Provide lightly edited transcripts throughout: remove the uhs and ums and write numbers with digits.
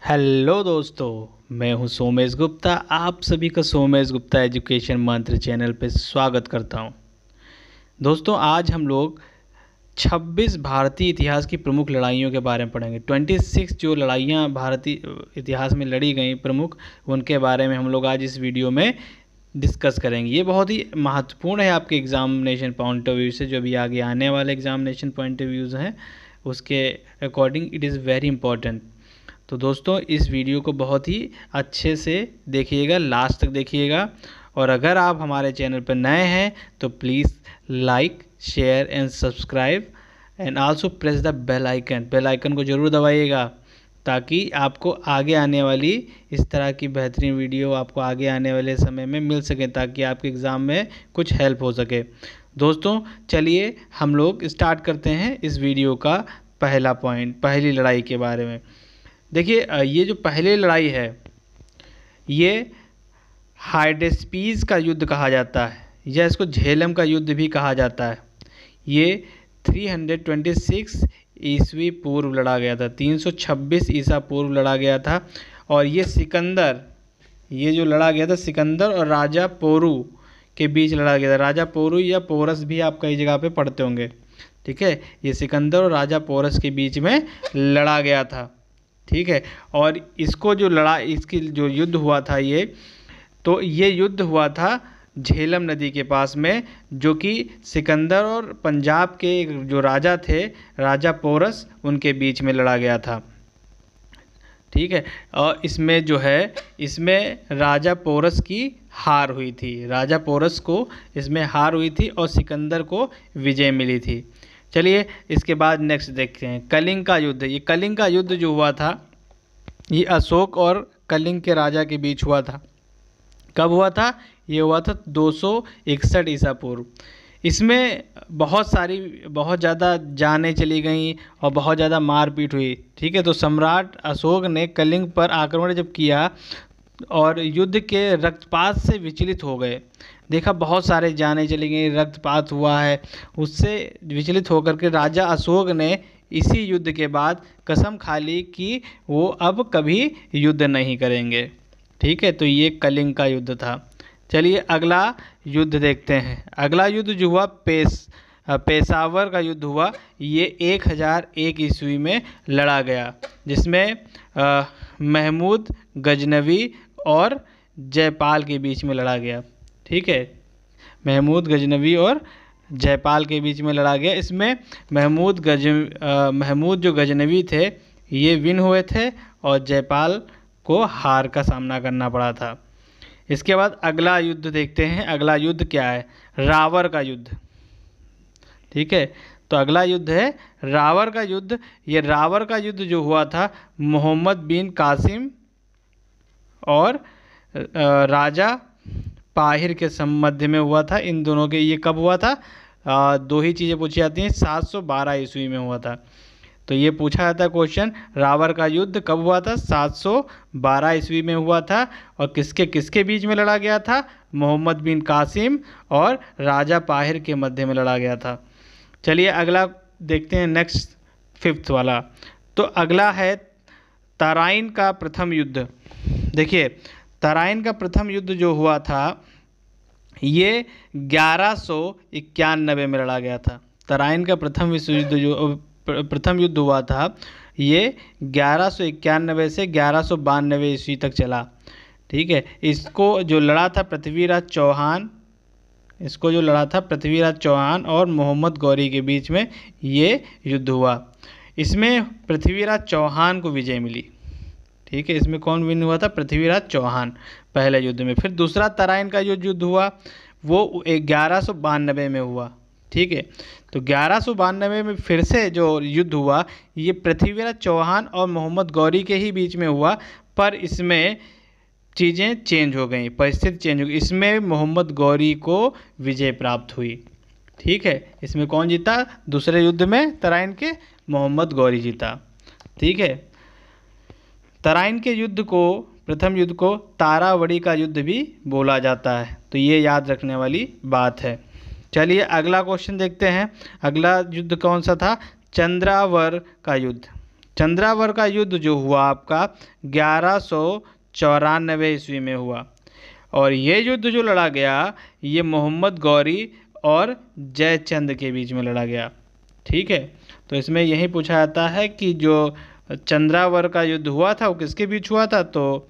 Hello दोस्तों, मैं हूं सोमेश गुप्ता। आप सभी का सोमेश गुप्ता एजुकेशन मंत्र चैनल पे स्वागत करता हूं। दोस्तों, आज हम लोग 26 भारतीय इतिहास की प्रमुख लड़ाइयों के बारे में पढ़ेंगे। 26 जो लड़ाइयाँ भारतीय इतिहास में लड़ी गई प्रमुख, उनके बारे में हम लोग आज इस वीडियो में डिस्कस करेंगे। ये बहुत ही महत्वपूर्ण है आपके एग्जामिनेशन पॉइंट ऑफ व्यू से, जो भी आगे आने वाले एग्जामिनेशन पॉइंट ऑफ व्यूज़ हैं उसके according it is very important. तो दोस्तों, इस वीडियो को बहुत ही अच्छे से देखिएगा, लास्ट तक देखिएगा। और अगर आप हमारे चैनल पर नए हैं तो please like, share and subscribe and also press the bell icon को ज़रूर दबाइएगा, ताकि आपको आगे आने वाली इस तरह की बेहतरीन वीडियो आपको आगे आने वाले समय में मिल सके, ताकि आपके एग्ज़ाम में कुछ हेल्प हो सके। दोस्तों, चलिए हम लोग स्टार्ट करते हैं इस वीडियो का पहला पॉइंट, पहली लड़ाई के बारे में। देखिए, ये जो पहली लड़ाई है ये हाइडेस्पीस का युद्ध कहा जाता है, या इसको झेलम का युद्ध भी कहा जाता है। ये 326 ईस्वी पूर्व लड़ा गया था, 326 ईसा पूर्व लड़ा गया था। और ये जो लड़ा गया था सिकंदर और राजा पोरू के बीच लड़ा गया था। राजा पोरू या पोरस भी आप कई जगह पे पढ़ते होंगे, ठीक है। ये सिकंदर और राजा पोरस के बीच में लड़ा गया था, ठीक है। और इसकी जो युद्ध हुआ था ये युद्ध हुआ था झेलम नदी के पास में, जो कि सिकंदर और पंजाब के जो राजा थे, राजा पोरस, उनके बीच में लड़ा गया था, ठीक है। और इसमें राजा पोरस की हार हुई थी। राजा पोरस को इसमें हार हुई थी और सिकंदर को विजय मिली थी। चलिए इसके बाद नेक्स्ट देखते हैं कलिंग का युद्ध। ये कलिंग का युद्ध जो हुआ था, ये अशोक और कलिंग के राजा के बीच हुआ था। कब हुआ था? ये हुआ था 261 ईसा पूर्व। इसमें बहुत ज़्यादा जानें चली गई और बहुत ज़्यादा मारपीट हुई, ठीक है। तो सम्राट अशोक ने कलिंग पर आक्रमण जब किया और युद्ध के रक्तपात से विचलित हो गए, देखा बहुत सारे जानें चली गई, रक्तपात हुआ है, उससे विचलित होकर के राजा अशोक ने इसी युद्ध के बाद कसम खा ली कि वो अब कभी युद्ध नहीं करेंगे, ठीक है। तो ये कलिंग का युद्ध था। चलिए अगला युद्ध देखते हैं। अगला युद्ध जो हुआ पेशावर का युद्ध हुआ। ये 1001 ईस्वी में लड़ा गया, जिसमें महमूद गजनवी और जयपाल के बीच में लड़ा गया, ठीक है। महमूद गजनवी और जयपाल के बीच में लड़ा गया। इसमें महमूद जो गजनवी थे ये विन हुए थे और जयपाल को हार का सामना करना पड़ा था। इसके बाद अगला युद्ध देखते हैं। अगला युद्ध क्या है? रावर का युद्ध, ठीक है। तो अगला युद्ध है रावर का युद्ध। ये रावर का युद्ध जो हुआ था मोहम्मद बिन कासिम और राजा पाहिर के मध्य में हुआ था। इन दोनों के ये कब हुआ था? दो ही चीज़ें पूछी जाती हैं। 712 ईस्वी में हुआ था। तो ये पूछा जाता है क्वेश्चन, रावर का युद्ध कब हुआ था? 712 ईस्वी में हुआ था। और किसके बीच में लड़ा गया था? मोहम्मद बिन कासिम और राजा पाहिर के मध्य में लड़ा गया था। चलिए अगला देखते हैं, नेक्स्ट 5th वाला। तो अगला है तराइन का प्रथम युद्ध। देखिए, तराइन का प्रथम युद्ध जो हुआ था ये 1191 में लड़ा गया था। तराइन का प्रथम युद्ध हुआ था ये 1191 से 1192 ईस्वी तक चला, ठीक है। इसको जो लड़ा था पृथ्वीराज चौहान और मोहम्मद गौरी के बीच में ये युद्ध हुआ। इसमें पृथ्वीराज चौहान को विजय मिली, ठीक है। इसमें कौन विन हुआ था? पृथ्वीराज चौहान पहले युद्ध में। फिर दूसरा तराइन का जो युद्ध हुआ वो 1192 में हुआ, ठीक है। तो 1192 में फिर से जो युद्ध हुआ ये पृथ्वीराज चौहान और मोहम्मद गौरी के ही बीच में हुआ, पर इसमें चीज़ें चेंज हो गई, परिस्थिति चेंज हो गई। इसमें मोहम्मद गौरी को विजय प्राप्त हुई, ठीक है। इसमें कौन जीता? दूसरे युद्ध में तराइन के मोहम्मद गौरी जीता, ठीक है। तराइन के प्रथम युद्ध को तारावड़ी का युद्ध भी बोला जाता है, तो ये याद रखने वाली बात है। चलिए अगला क्वेश्चन देखते हैं। अगला युद्ध कौन सा था? चंद्रावर का युद्ध। चंद्रावर का युद्ध जो हुआ आपका 1194 ईस्वी में हुआ, और ये युद्ध जो लड़ा गया ये मोहम्मद गौरी और जयचंद के बीच में लड़ा गया। ठीक है, तो इसमें यही पूछा जाता है कि जो चंद्रावर का युद्ध हुआ था वो किसके बीच हुआ था, तो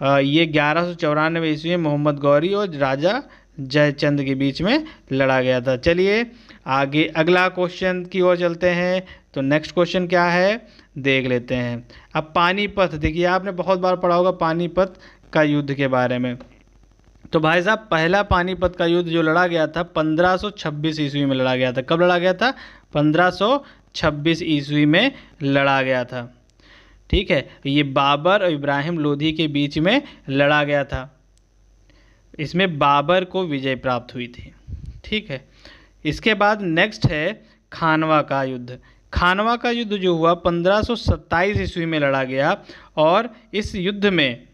ये 1194 ईस्वी में मोहम्मद गौरी और राजा जयचंद के बीच में लड़ा गया था। चलिए आगे अगला क्वेश्चन की ओर चलते हैं। तो नेक्स्ट क्वेश्चन क्या है देख लेते हैं। अब पानीपत, देखिए आपने बहुत बार पढ़ा होगा पानीपत का युद्ध के बारे में। तो भाई साहब पहला पानीपत का युद्ध जो लड़ा गया था 1526 ईस्वी में लड़ा गया था। कब लड़ा गया था? 1526 ईस्वी में लड़ा गया था। ठीक है, ये बाबर और इब्राहिम लोधी के बीच में लड़ा गया था। इसमें बाबर को विजय प्राप्त हुई थी। ठीक है, इसके बाद नेक्स्ट है खानवा का युद्ध। खानवा का युद्ध जो हुआ 1527 ईस्वी में लड़ा गया, और इस युद्ध में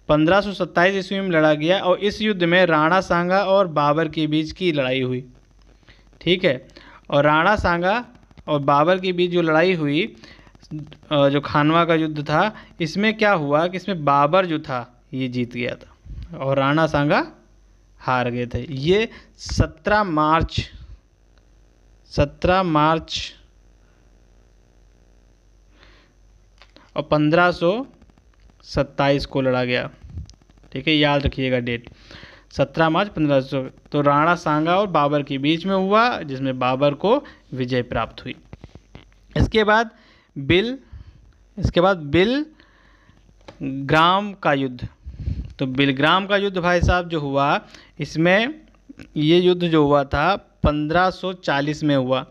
1527 ईस्वी में लड़ा गया, और इस युद्ध में राणा सांगा और बाबर के बीच की लड़ाई हुई। ठीक है, और राणा सांगा और बाबर के बीच जो लड़ाई हुई, जो खानवा का युद्ध था, इसमें क्या हुआ कि इसमें बाबर जो था ये जीत गया था और राणा सांगा हार गए थे। ये 17 मार्च और 1527 को लड़ा गया। ठीक है, याद रखिएगा डेट 17 मार्च 1500। तो राणा सांगा और बाबर के बीच में हुआ, जिसमें बाबर को विजय प्राप्त हुई। इसके बाद बिलग्राम का युद्ध। तो बिलग्राम का युद्ध भाई साहब जो हुआ, इसमें ये युद्ध जो हुआ था 1540 में हुआ।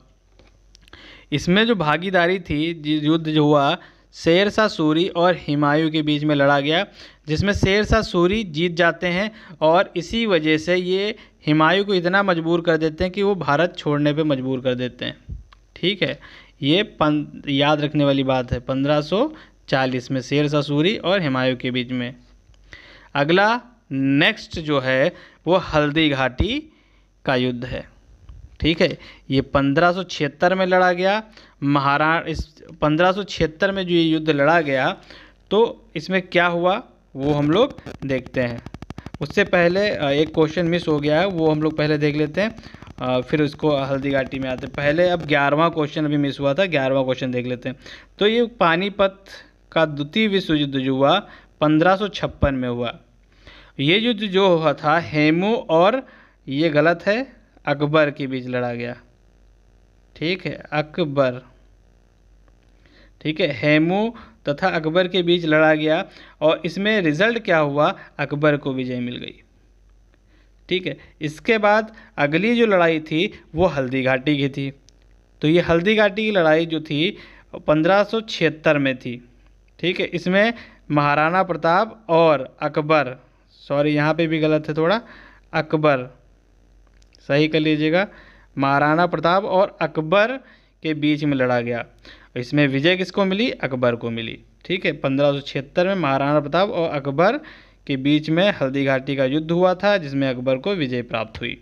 इसमें जो भागीदारी थी, युद्ध जो हुआ शेरशाह सूरी और हुमायूं के बीच में लड़ा गया, जिसमें शेरशाह सूरी जीत जाते हैं, और इसी वजह से ये हुमायूं को इतना मजबूर कर देते हैं कि वो भारत छोड़ने पे मजबूर कर देते हैं। ठीक है, ये याद रखने वाली बात है। 1540 में शेरशाह सूरी और हुमायूं के बीच में। अगला नेक्स्ट जो है वो हल्दी घाटी का युद्ध है। ठीक है, ये 1576 में लड़ा गया। इस 1576 में जो ये युद्ध लड़ा गया, तो इसमें क्या हुआ वो हम लोग देखते हैं। उससे पहले एक क्वेश्चन मिस हो गया है, वो हम लोग पहले देख लेते हैं, फिर उसको हल्दी घाटी में आते हैं। पहले अब 11वां क्वेश्चन अभी मिस हुआ था, 11वां क्वेश्चन देख लेते हैं। तो ये पानीपत का द्वितीय विश्व युद्ध जो हुआ 1556 में हुआ। ये युद्ध जो हुआ था हेमू और, ये गलत है, अकबर के बीच लड़ा गया। ठीक है, अकबर। ठीक है, हेमू तथा अकबर के बीच लड़ा गया, और इसमें रिजल्ट क्या हुआ, अकबर को विजय मिल गई। ठीक है, इसके बाद अगली जो लड़ाई थी वो हल्दी घाटी की थी। तो ये हल्दी घाटी की लड़ाई जो थी 1576 में थी। ठीक है, इसमें महाराणा प्रताप और अकबर, सॉरी यहाँ पे भी गलत है थोड़ा, अकबर सही कर लीजिएगा, महाराणा प्रताप और अकबर के बीच में लड़ा गया। इसमें विजय किसको मिली, अकबर को मिली। ठीक है, 1576 में महाराणा प्रताप और अकबर के बीच में हल्दी घाटी का युद्ध हुआ था, जिसमें अकबर को विजय प्राप्त हुई।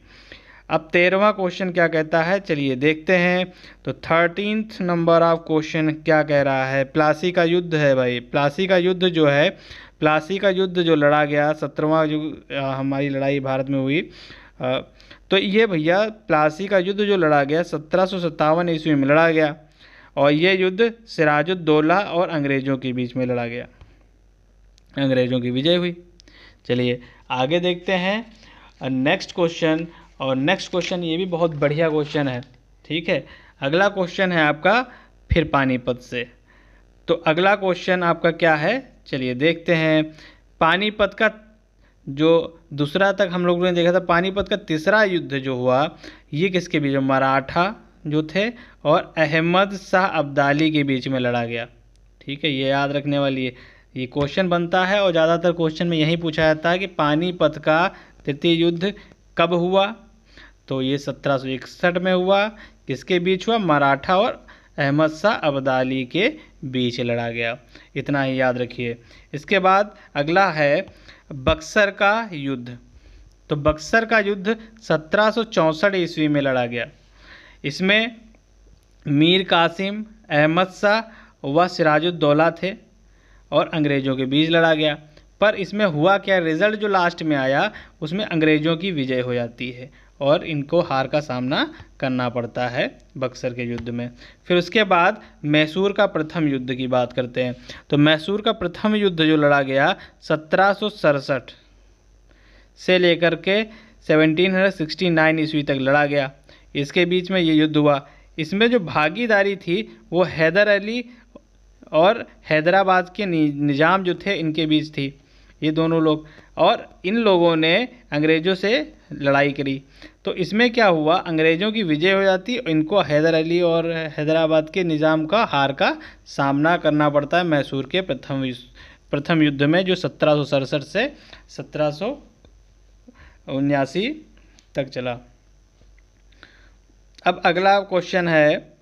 अब 13वां क्वेश्चन क्या कहता है, चलिए देखते हैं। तो 13th नंबर ऑफ क्वेश्चन क्या कह रहा है, प्लासी का युद्ध है भाई। प्लासी का युद्ध जो है, प्लासी का युद्ध जो लड़ा गया 17वां जो हमारी लड़ाई भारत में हुई, तो ये भैया प्लासी का युद्ध जो लड़ा गया 1757 ईस्वी में लड़ा गया, और ये युद्ध सिराजुद्दौला और अंग्रेज़ों के बीच में लड़ा गया। अंग्रेज़ों की विजय हुई। चलिए आगे देखते हैं नेक्स्ट क्वेश्चन, और नेक्स्ट क्वेश्चन ये भी बहुत बढ़िया क्वेश्चन है। ठीक है, अगला क्वेश्चन है आपका फिर पानीपत से। तो अगला क्वेश्चन आपका क्या है, चलिए देखते हैं। पानीपत का जो दूसरा तक हम लोगों ने देखा था, पानीपत का तीसरा युद्ध जो हुआ ये किसके बीच में, मराठा जो थे और अहमद शाह अब्दाली के बीच में लड़ा गया। ठीक है, ये याद रखने वाली है, ये क्वेश्चन बनता है और ज़्यादातर क्वेश्चन में यही पूछा जाता है कि पानीपत का तृतीय युद्ध कब हुआ। तो ये 1761 में हुआ। किसके बीच हुआ, मराठा और अहमद शाह अब्दाली के बीच लड़ा गया। इतना ही याद रखिए। इसके बाद अगला है बक्सर का युद्ध। तो बक्सर का युद्ध 1764 ईस्वी में लड़ा गया। इसमें मीर कासिम, अहमद शाह वह सिराजुद्दौला थे और अंग्रेज़ों के बीच लड़ा गया। पर इसमें हुआ क्या, रिज़ल्ट जो लास्ट में आया उसमें अंग्रेज़ों की विजय हो जाती है और इनको हार का सामना करना पड़ता है बक्सर के युद्ध में। फिर उसके बाद मैसूर का प्रथम युद्ध की बात करते हैं। तो मैसूर का प्रथम युद्ध जो लड़ा गया 1767 से लेकर के 1769 ईस्वी तक लड़ा गया। इसके बीच में ये युद्ध हुआ। इसमें जो भागीदारी थी वो हैदर अली और हैदराबाद के निज़ाम जो थे इनके बीच थी, ये दोनों लोग, और इन लोगों ने अंग्रेज़ों से लड़ाई करी। तो इसमें क्या हुआ, अंग्रेज़ों की विजय हो जाती और इनको हैदर अली और हैदराबाद के निज़ाम का हार का सामना करना पड़ता है मैसूर के प्रथम युद्ध में, जो 1767 से 1779 तक चला। अब अगला क्वेश्चन है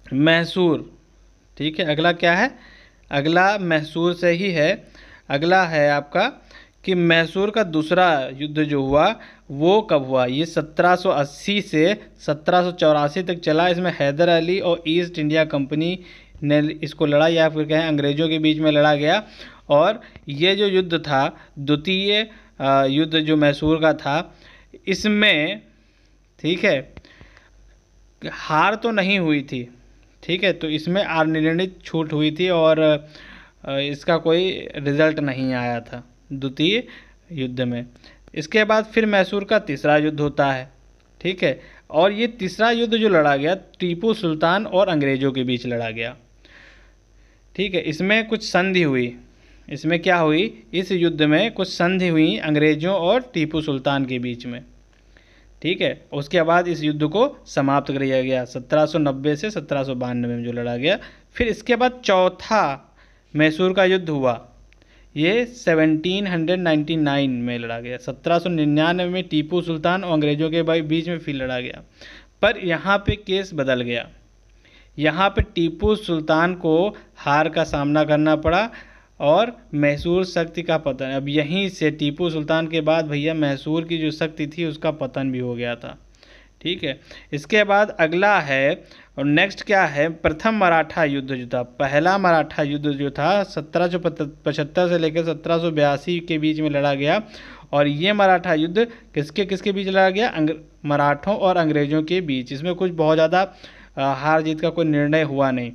मैसूर, ठीक है। अगला क्या है, अगला मैसूर से ही है। अगला है आपका कि मैसूर का दूसरा युद्ध जो हुआ वो कब हुआ। ये 1780 से 1784 तक चला। इसमें हैदर अली और ईस्ट इंडिया कंपनी ने इसको लड़ा, या फिर कहें अंग्रेज़ों के बीच में लड़ा गया। और ये जो युद्ध था, द्वितीय युद्ध जो मैसूर का था, इसमें ठीक है हार तो नहीं हुई थी, ठीक है। तो इसमें अनिर्णित छूट हुई थी और इसका कोई रिज़ल्ट नहीं आया था द्वितीय युद्ध में। इसके बाद फिर मैसूर का तीसरा युद्ध होता है, ठीक है। और ये तीसरा युद्ध जो लड़ा गया टीपू सुल्तान और अंग्रेज़ों के बीच लड़ा गया, ठीक है। इसमें कुछ संधि हुई। इसमें क्या हुई, इस युद्ध में कुछ संधि हुई अंग्रेज़ों और टीपू सुल्तान के बीच में, ठीक है। उसके बाद इस युद्ध को समाप्त कर दिया गया 1790 से 1792 में जो लड़ा गया। फिर इसके बाद चौथा मैसूर का युद्ध हुआ, ये 1799 में लड़ा गया। 1799 में टीपू सुल्तान और अंग्रेज़ों के बीच में फिर लड़ा गया। पर यहाँ पे केस बदल गया। यहाँ पे टीपू सुल्तान को हार का सामना करना पड़ा और मैसूर शक्ति का पतन। अब यहीं से टीपू सुल्तान के बाद भैया मैसूर की जो शक्ति थी उसका पतन भी हो गया था, ठीक है। इसके बाद अगला है, और नेक्स्ट क्या है, प्रथम मराठा युद्ध जो था, पहला मराठा युद्ध जो था 1775 से लेकर 1782 के बीच में लड़ा गया। और ये मराठा युद्ध किसके किसके बीच लड़ा गया, मराठों और अंग्रेज़ों के बीच। इसमें कुछ बहुत ज़्यादा हार जीत का कोई निर्णय हुआ नहीं,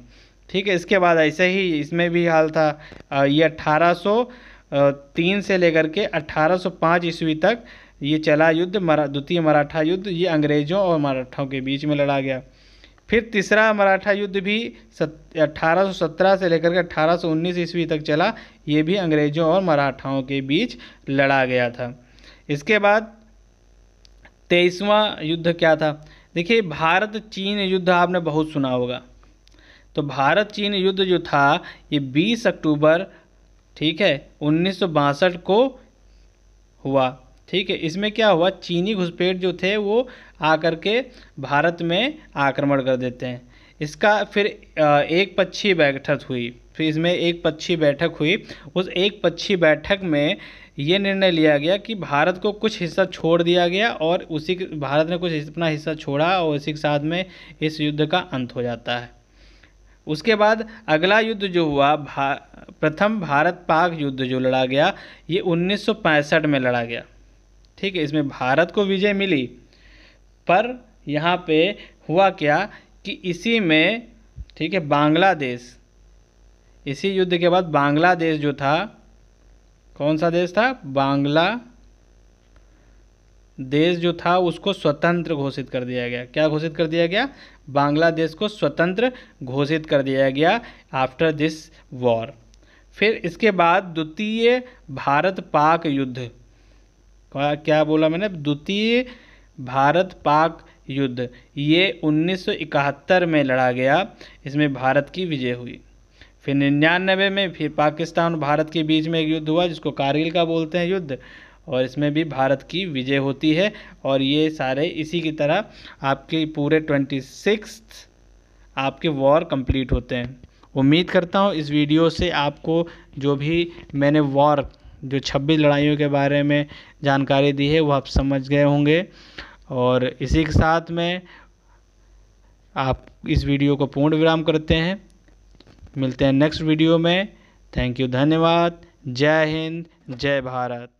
ठीक है। इसके बाद ऐसे ही इसमें भी हाल था। ये 1803 से लेकर के 1805 ईस्वी तक ये चला युद्ध, द्वितीय मराठा युद्ध। ये अंग्रेज़ों और मराठों के बीच में लड़ा गया। फिर तीसरा मराठा युद्ध भी 1817 से लेकर के 1819 ईस्वी तक चला। ये भी अंग्रेज़ों और मराठाओं के बीच लड़ा गया था। इसके बाद 23वां युद्ध क्या था, देखिए भारत चीन युद्ध आपने बहुत सुना होगा। तो भारत चीन युद्ध जो था ये 20 अक्टूबर, ठीक है, 1962 को हुआ, ठीक है। इसमें क्या हुआ, चीनी घुसपैठ जो थे वो आकर के भारत में आक्रमण कर देते हैं। इसका फिर एक पक्षीय बैठक हुई। फिर इसमें एक पक्षीय बैठक हुई। उस एक पक्षीय बैठक में ये निर्णय लिया गया कि भारत को कुछ हिस्सा छोड़ दिया गया और भारत ने कुछ अपना हिस्सा छोड़ा और इसी के साथ में इस युद्ध का अंत हो जाता है। उसके बाद अगला युद्ध जो हुआ प्रथम भारत पाक युद्ध जो लड़ा गया ये 1965 में लड़ा गया, ठीक है। इसमें भारत को विजय मिली, पर यहाँ पे हुआ क्या कि इसी में, ठीक है, बांग्लादेश, इसी युद्ध के बाद बांग्लादेश जो था, कौन सा देश था, बांग्लादेश जो था उसको स्वतंत्र घोषित कर दिया गया। क्या घोषित कर दिया गया, बांग्लादेश को स्वतंत्र घोषित कर दिया गया आफ्टर दिस वॉर। फिर इसके बाद द्वितीय भारत पाक युद्ध, क्या बोला मैंने, द्वितीय भारत पाक युद्ध, ये 1971 में लड़ा गया। इसमें भारत की विजय हुई। फिर 99 में फिर पाकिस्तान और भारत के बीच में एक युद्ध हुआ जिसको कारगिल का बोलते हैं युद्ध, और इसमें भी भारत की विजय होती है। और ये सारे इसी की तरह आपके पूरे 26 आपके वॉर कंप्लीट होते हैं। उम्मीद करता हूँ इस वीडियो से आपको जो भी मैंने वॉर जो 26 लड़ाइयों के बारे में जानकारी दी है वो आप समझ गए होंगे। और इसी के साथ में आप इस वीडियो को पूर्ण विराम करते हैं। मिलते हैं नेक्स्ट वीडियो में। थैंक यू, धन्यवाद। जय हिंद, जय भारत।